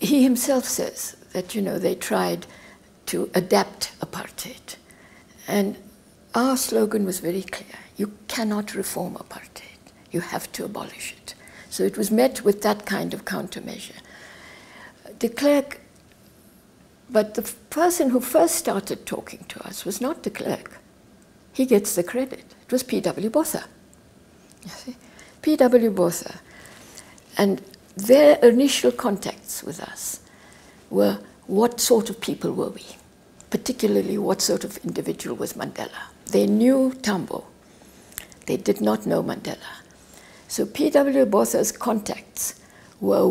he himself says that, you know, they tried to adapt apartheid. And our slogan was very clear. You cannot reform apartheid. You have to abolish it. So it was met with that kind of countermeasure. De Klerk, but the person who first started talking to us was not de Klerk. He gets the credit. It was P.W. Botha. You see? P.W. Botha. And their initial contacts with us were, what sort of people were we? Particularly, what sort of individual was Mandela? They knew Tambo. They did not know Mandela. So P.W. Botha's contacts were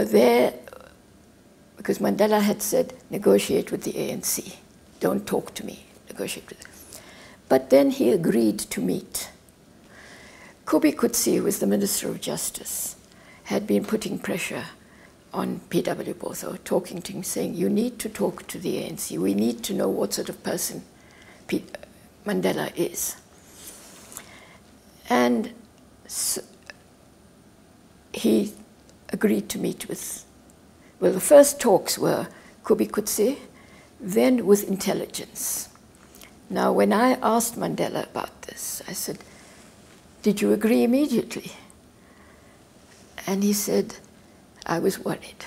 there because Mandela had said, negotiate with the ANC. Don't talk to me, negotiate with them. But then he agreed to meet. Kubi Kutsi, who was the Minister of Justice, had been putting pressure on P.W. Botha, talking to him, saying, you need to talk to the ANC. We need to know what sort of person Mandela is. And so he agreed to meet with, well, the first talks were Kubi Kutsi, then with intelligence. Now, when I asked Mandela about this, I said, did you agree immediately? And he said, I was worried.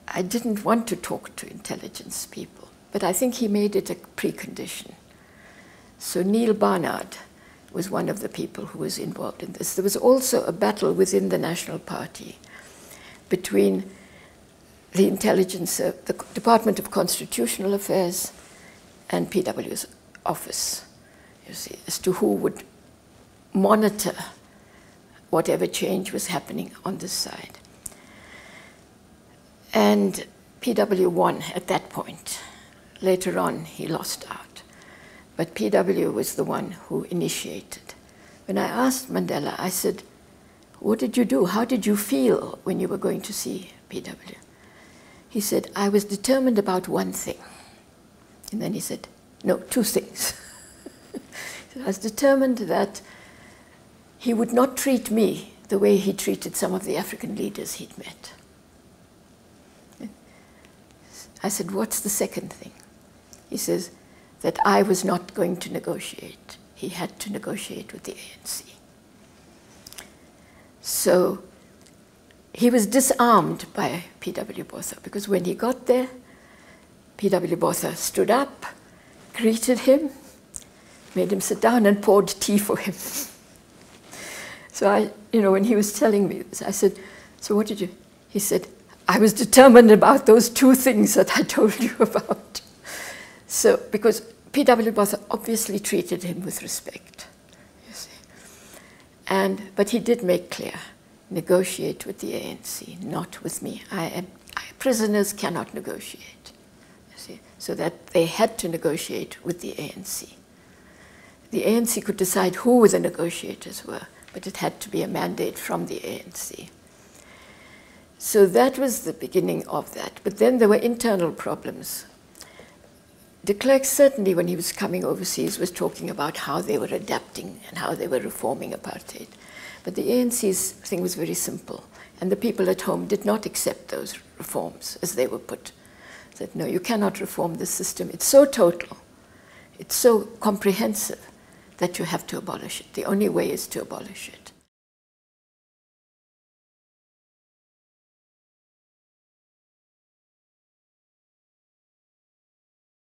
I didn't want to talk to intelligence people, but I think he made it a precondition. So Neil Barnard was one of the people who was involved in this. There was also a battle within the National Party between the intelligence, the Department of Constitutional Affairs and PW's office, you see, as to who would monitor whatever change was happening on this side. And PW won at that point. Later on, he lost out. But PW was the one who initiated. When I asked Mandela, I said, what did you do? How did you feel when you were going to see PW? He said, I was determined about one thing. And then he said, no, two things. I was determined that he would not treat me the way he treated some of the African leaders he'd met. I said, what's the second thing? He says that I was not going to negotiate. He had to negotiate with the ANC. So he was disarmed by P.W. Botha, because when he got there, P.W. Botha stood up, greeted him, made him sit down and poured tea for him. So when he was telling me this, I said, so what did you? He said, I was determined about those two things that I told you about. So, because P.W. Botha obviously treated him with respect, you see. But he did make clear, negotiate with the ANC, not with me. Prisoners cannot negotiate, you see. So that they had to negotiate with the ANC. The ANC could decide who the negotiators were, but it had to be a mandate from the ANC. So that was the beginning of that. But then there were internal problems. De Klerk certainly, when he was coming overseas, was talking about how they were adapting and how they were reforming apartheid. But the ANC's thing was very simple, and the people at home did not accept those reforms as they were put. They said, no, you cannot reform the system. It's so total, it's so comprehensive that you have to abolish it. The only way is to abolish it.